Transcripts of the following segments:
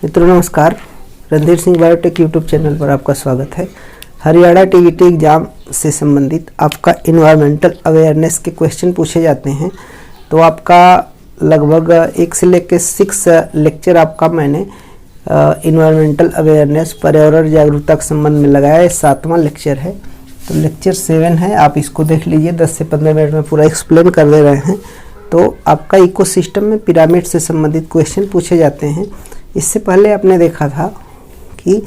मित्रों नमस्कार। Randhir Singh biotech YouTube channel पर आपका स्वागत है। हरियाणा टीईटी एग्जाम से संबंधित आपका इन्वायरमेंटल अवेयरनेस के क्वेश्चन पूछे जाते हैं। तो आपका लगभग 1 से लेकर 6 लेक्चर आपका मैंने इन्वायरमेंटल अवेयरनेस पर्यावरण जागरूकता के संबंध में लगाया है। 7वां लेक्चर है, तो लेक्चर 7 है। आप इसको देख लीजिए। 10 से 15 मिनट में पूरा एक्सप्लेन कर दे रहे हैं। तो आपका इकोसिस्टम में पिरामिड से संबंधित क्वेश्चन पूछे जाते हैं। इससे पहले आपने देखा था कि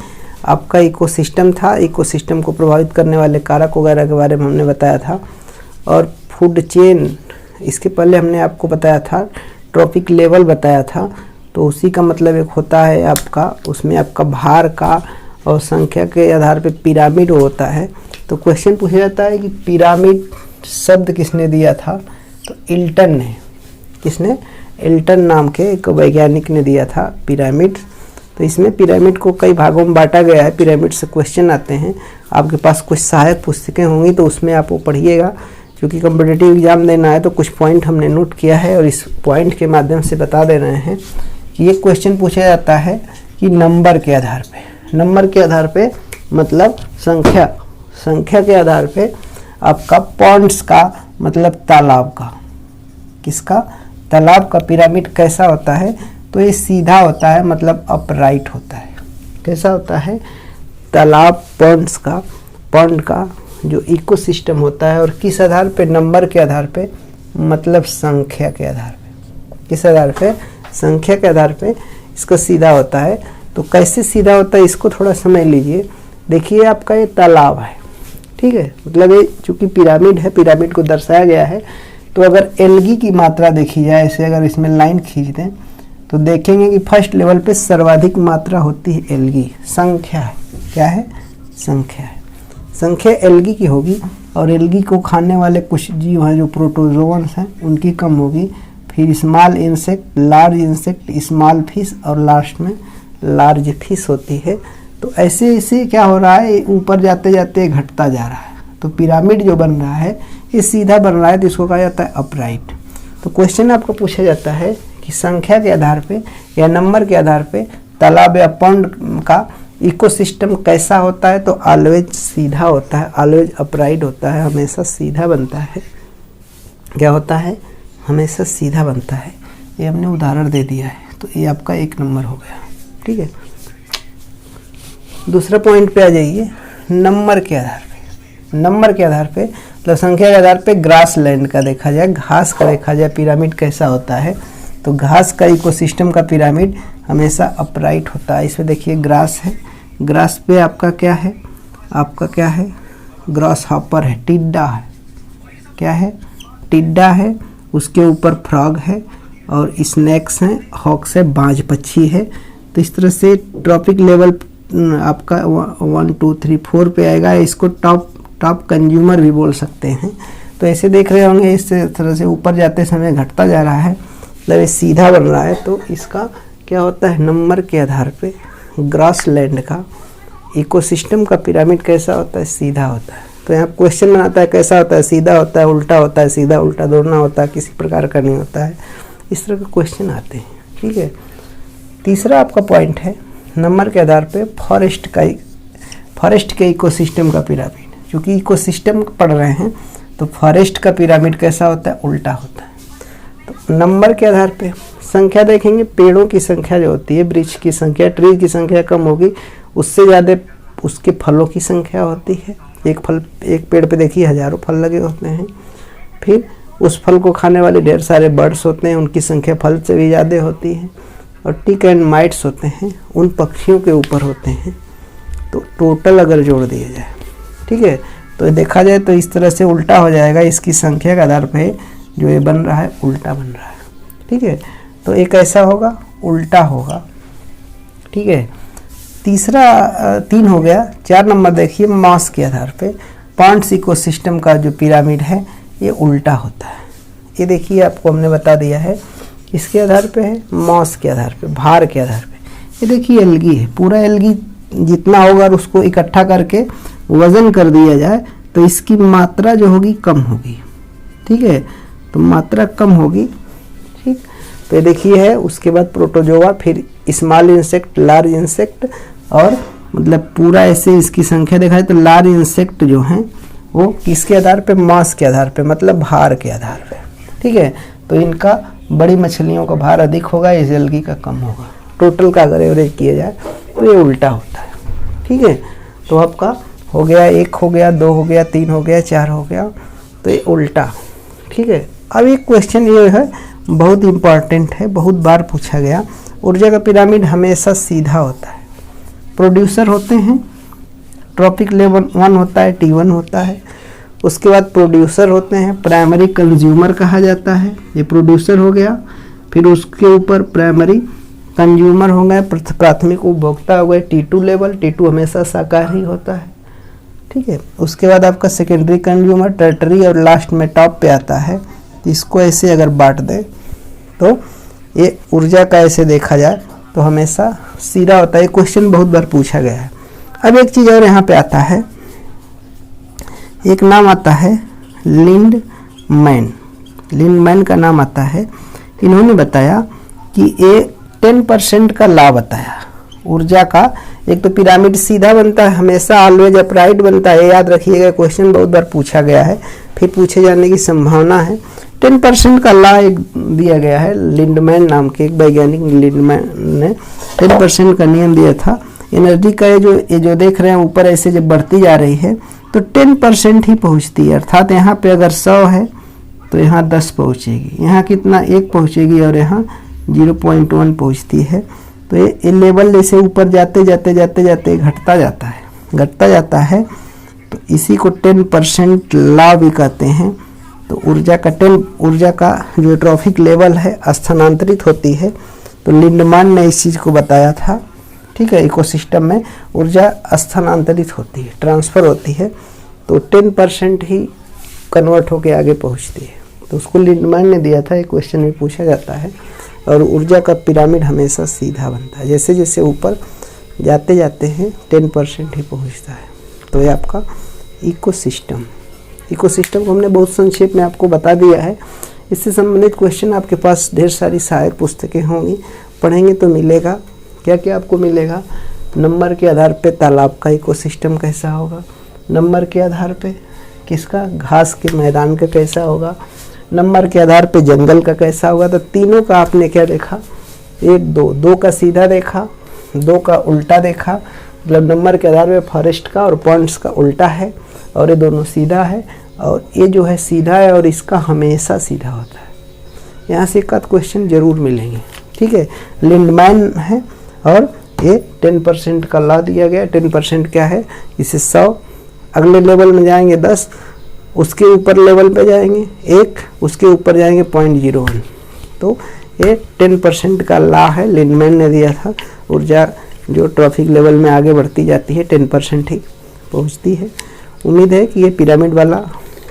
आपका इकोसिस्टम था, इकोसिस्टम को प्रभावित करने वाले कारक वगैरह के बारे में हमने बताया था। और फूड चेन, इसके पहले हमने आपको बताया था, ट्रॉपिक लेवल बताया था। तो उसी का मतलब एक होता है आपका, उसमें आपका भार का और संख्या के आधार पे पिरामिड होता है। तो क्वेश्चन पूछा जाता है कि पिरामिड शब्द किसने दिया था? तो इल्टन ने। किसने? इल्टन नाम के एक वैज्ञानिक ने दिया था पिरामिड। तो इसमें पिरामिड को कई भागों में बांटा गया है। पिरामिड से क्वेश्चन आते हैं। आपके पास कुछ सहायक पुस्तकें होंगी तो उसमें आप वो पढ़िएगा, क्योंकि कॉम्पिटिटिव एग्जाम देना है। तो कुछ पॉइंट हमने नोट किया है और इस पॉइंट के माध्यम से बता दे रहे हैं कि ये क्वेश्चन पूछा जाता है कि नंबर के आधार पे, नंबर के आधार पे मतलब संख्या के आधार पे आपका पॉन्ड्स का मतलब तालाब का, किसका? तालाब का पिरामिड कैसा होता है? तो ये सीधा होता है, मतलब अपराइट होता है। कैसा होता है? तालाब पॉन्ड्स का, पॉन्ड का जो इकोसिस्टम होता है। और किस आधार पे? नंबर के आधार पे, मतलब संख्या के आधार पे। किस आधार पे? संख्या के आधार पे इसका सीधा होता है। तो कैसे सीधा होता है इसको थोड़ा समझ लीजिए। देखिए आपका ये तालाब है, ठीक है, मतलब ये चूंकि पिरामिड है, पिरामिड को दर्शाया गया है। तो अगर एल्गी की मात्रा देखी जाए, ऐसे अगर इसमें लाइन खींच दें तो देखेंगे कि फर्स्ट लेवल पे सर्वाधिक मात्रा होती है एल्गी। संख्या है, क्या है? संख्या है। संख्या एल्गी की होगी। और एल्गी को खाने वाले कुछ जीव हैं जो प्रोटोजोअन्स हैं, उनकी कम होगी। फिर small insect, large insect, small fish और लास्ट में लार्ज फिश होती है। तो ऐसे ऐसे क्या हो रहा है, ऊपर जाते जाते घटता जा रहा है। तो पिरामिड जो बन रहा है ये सीधा बन रहा है, तो इसको कहा जाता है अपराइट। तो क्वेश्चन आपको पूछा जाता है कि संख्या के आधार पे या नंबर के आधार पे तालाब या पॉन्ड का इकोसिस्टम कैसा होता है? तो ऑलवेज सीधा होता है, ऑलवेज अपराइट होता है, हमेशा सीधा बनता है। क्या होता है? हमेशा सीधा बनता है। ये हमने उदाहरण दे दिया है। तो ये आपका 1 नंबर हो गया, ठीक है। दूसरा पॉइंट पे आ जाइए। नंबर के आधार पे, नंबर के आधार पे मतलब संख्या के आधार पे ग्रास लैंड का देखा जाए, घास का देखा जाए पिरामिड कैसा होता है। तो घास का इकोसिस्टम का पिरामिड हमेशा अपराइट होता है। इसमें देखिए ग्रास है, ग्रास पे आपका क्या है? आपका क्या है? ग्रास हॉपर है, टिड्डा है। क्या है? टिड्डा है। उसके ऊपर फ्रॉग है और स्नेक्स हैं, हॉक्स है, बाज पक्षी है। तो इस तरह से ट्रॉपिक लेवल आपका 1 2 3 4 पे आएगा। इसको टॉप कंज्यूमर भी बोल सकते हैं। तो ऐसे देख रहे होंगे, इस तरह से ऊपर जाते समय घटता जा रहा है, मतलब ये सीधा बन रहा है। तो इसका क्या होता है? नंबर के आधार पे ग्रास लैंड का इकोसिस्टम का पिरामिड कैसा होता है? सीधा होता है। तो यहाँ क्वेश्चन बनाता है कैसा होता है? सीधा होता है, उल्टा होता है, सीधा उल्टा दौड़ना होता है, किसी प्रकार का नहीं होता है। इस तरह के क्वेश्चन आते हैं, ठीक है। तीसरा आपका पॉइंट है नंबर के आधार पे फॉरेस्ट के इकोसिस्टम का पिरामिड। क्योंकि इकोसिस्टम पढ़ रहे हैं तो फॉरेस्ट का पिरामिड कैसा होता है? उल्टा होता है। तो नंबर के आधार पे संख्या देखेंगे, पेड़ों की संख्या जो होती है, वृक्ष की संख्या, ट्री की संख्या कम होगी, उससे ज़्यादा उसके फलों की संख्या होती है। एक पेड़ पे देखिए हजारों फल लगे होते हैं। फिर उस फल को खाने वाले ढेर सारे बर्ड्स होते हैं, उनकी संख्या फल से भी ज़्यादा होती है। और टिक एंड माइट्स होते हैं, उन पक्षियों के ऊपर होते हैं। तो टोटल अगर जोड़ दिया जाए, ठीक है, तो देखा जाए तो इस तरह से उल्टा हो जाएगा। इसकी संख्या के आधार पे जो ये बन रहा है उल्टा बन रहा है, ठीक है। तो एक ऐसा होगा, उल्टा होगा, ठीक है। तीसरा 3 हो गया। 4 नंबर देखिए, मास के आधार पे पॉन्ड्स इकोसिस्टम का जो पिरामिड है ये उल्टा होता है। ये देखिए आपको हमने बता दिया है, इसके आधार पे है, मास के आधार पे, भार के आधार पे। ये देखिए एल्गी है, पूरा एल्गी जितना होगा उसको इकट्ठा करके वजन कर दिया जाए तो इसकी मात्रा जो होगी कम होगी, ठीक है। तो मात्रा कम होगी, ठीक। तो ये देखिए है, उसके बाद प्रोटोजोआ, फिर स्मॉल इंसेक्ट, लार्ज इंसेक्ट, और मतलब पूरा ऐसे इसकी संख्या देखा जाए तो लार्ज इंसेक्ट जो हैं वो किसके आधार पे, मास के आधार पे, मतलब भार के आधार पे। ठीक है, तो इनका बड़ी मछलियों का भार अधिक होगा, इस जलगी का कम होगा। टोटल का अगर एवरेज किया जाए तो ये उल्टा होता है। ठीक है, तो आपका हो गया 1 हो गया, 2 हो गया, 3 हो गया, 4 हो गया, तो ये उल्टा। ठीक है, अब एक क्वेश्चन ये है बहुत इंपॉर्टेंट है, बहुत बार पूछा गया। ऊर्जा का पिरामिड हमेशा सीधा होता है। प्रोड्यूसर होते हैं, ट्रॉपिक लेवल 1 होता है, T1 होता है। उसके बाद प्रोड्यूसर होते हैं, प्राइमरी कंज्यूमर कहा जाता है, ये प्रोड्यूसर हो गया। फिर उसके ऊपर प्राइमरी कंज्यूमर हो गए, प्राथमिक उपभोक्ता हो गए, T2 लेवल। T2 हमेशा शाकाहारी होता है। ठीक है, उसके बाद आपका सेकेंडरी कंज्यूमर, टर्टरी, और लास्ट में टॉप पे आता है। इसको ऐसे अगर बांट दें तो ये ऊर्जा का ऐसे देखा जाए तो हमेशा सीधा होता है। क्वेश्चन बहुत बार पूछा गया है। अब एक चीज़ और यहाँ पे आता है, एक नाम आता है लिंडमैन। लिंडमैन का नाम आता है। इन्होंने बताया कि ये 10% का लॉ बताया ऊर्जा का। एक तो पिरामिड सीधा बनता है, हमेशा ऑलवेज अपराइट बनता है, याद रखिएगा, क्वेश्चन बहुत बार पूछा गया है, फिर पूछे जाने की संभावना है। 10% का लॉ एक दिया गया है, लिंडमैन नाम के एक वैज्ञानिक, लिंडमैन ने 10% का नियम दिया था। एनर्जी का ये जो देख रहे हैं ऊपर ऐसे जब बढ़ती जा रही है तो 10% ही पहुंचती है, अर्थात यहाँ पे अगर 100 है तो यहाँ 10 पहुँचेगी, यहाँ कितना 1 पहुँचेगी, और यहाँ 0.1 पहुँचती है। तो ये लेवल जैसे ऊपर जाते जाते जाते जाते घटता जाता है। तो इसी को 10% लॉ भी कहते हैं। तो ऊर्जा का जो ट्रॉफिक लेवल है स्थानांतरित होती है। तो लिंडमैन ने इस चीज़ को बताया था। ठीक है, इकोसिस्टम में ऊर्जा स्थानांतरित होती है, ट्रांसफ़र होती है, तो 10% ही कन्वर्ट होके आगे पहुंचती है। तो उसको लिंडमैन ने दिया था, एक क्वेश्चन में पूछा जाता है। और ऊर्जा का पिरामिड हमेशा सीधा बनता है, जैसे जैसे ऊपर जाते जाते हैं 10% ही पहुंचता है। तो ये आपका इकोसिस्टम को हमने बहुत संक्षेप में आपको बता दिया है। इससे संबंधित क्वेश्चन आपके पास ढेर सारी सहायक पुस्तकें होंगी, पढ़ेंगे तो मिलेगा। क्या क्या आपको मिलेगा? नंबर के आधार पे तालाब का इकोसिस्टम कैसा होगा, नंबर के आधार पे किसका, घास के मैदान का कैसा होगा, नंबर के आधार पे जंगल का कैसा होगा। तो तीनों का आपने क्या देखा, 1 2 2 का सीधा देखा, 2 का उल्टा देखा, मतलब नंबर के आधार पे फॉरेस्ट का और पॉइंट्स का उल्टा है, और ये दोनों सीधा है, और ये जो है सीधा है, और इसका हमेशा सीधा होता है। यहाँ से एक आध क्वेश्चन जरूर मिलेंगे। ठीक है, लिंडमैन है, और ये 10% का लॉ दिया गया। 10% क्या है, इसे 100, अगले लेवल में जाएंगे 10, उसके ऊपर लेवल पे जाएंगे 1, उसके ऊपर जाएंगे 0.01। तो ये 10% का लॉ है, लिंडमैन ने दिया था। ऊर्जा जो ट्रॉफिक लेवल में आगे बढ़ती जाती है 10% ही पहुंचती है। उम्मीद है कि ये पिरामिड वाला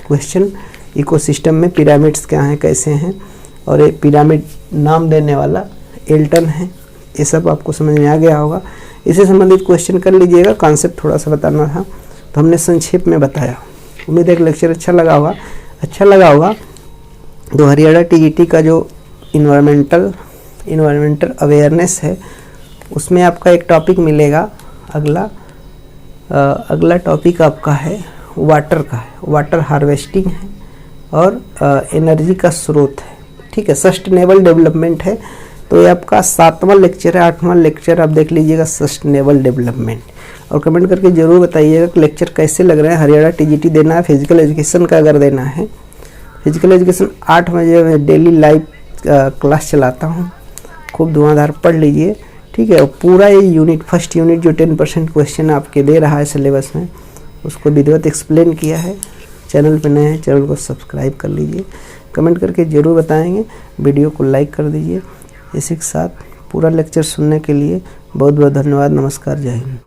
क्वेश्चन, इकोसिस्टम में पिरामिड्स क्या हैं, कैसे हैं, और ये पिरामिड नाम देने वाला एल्टन है, ये सब आपको समझ में आ गया होगा। इससे संबंधित क्वेश्चन कर लीजिएगा, कॉन्सेप्ट थोड़ा सा बताना था तो हमने संक्षेप में बताया। उम्मीद है कि लेक्चर अच्छा लगा होगा। तो हरियाणा टीईटी का जो इन्वायरमेंटल अवेयरनेस है, उसमें आपका एक टॉपिक मिलेगा। अगला टॉपिक आपका है वाटर का है, वाटर हार्वेस्टिंग है, और एनर्जी का स्रोत है। ठीक है, सस्टेनेबल डेवलपमेंट है। तो ये आपका 7वां लेक्चर है। 8वां लेक्चर आप देख लीजिएगा, सस्टेनेबल डेवलपमेंट। और कमेंट करके ज़रूर बताइएगा कि लेक्चर कैसे लग रहे हैं। हरियाणा टीजीटी देना है, फिजिकल एजुकेशन का अगर देना है, फिजिकल एजुकेशन 8 बजे मैं डेली लाइव क्लास चलाता हूँ, खूब धुआंधार पढ़ लीजिए। ठीक है, और पूरा ये यूनिट, फर्स्ट यूनिट जो 10% क्वेश्चन आपके दे रहा है सिलेबस में, उसको विधिवत एक्सप्लेन किया है। चैनल पे नए हैं, चैनल को सब्सक्राइब कर लीजिए, कमेंट करके ज़रूर बताएंगे, वीडियो को लाइक कर दीजिए। इसी के साथ पूरा लेक्चर सुनने के लिए बहुत बहुत धन्यवाद। नमस्कार, जय हिंद।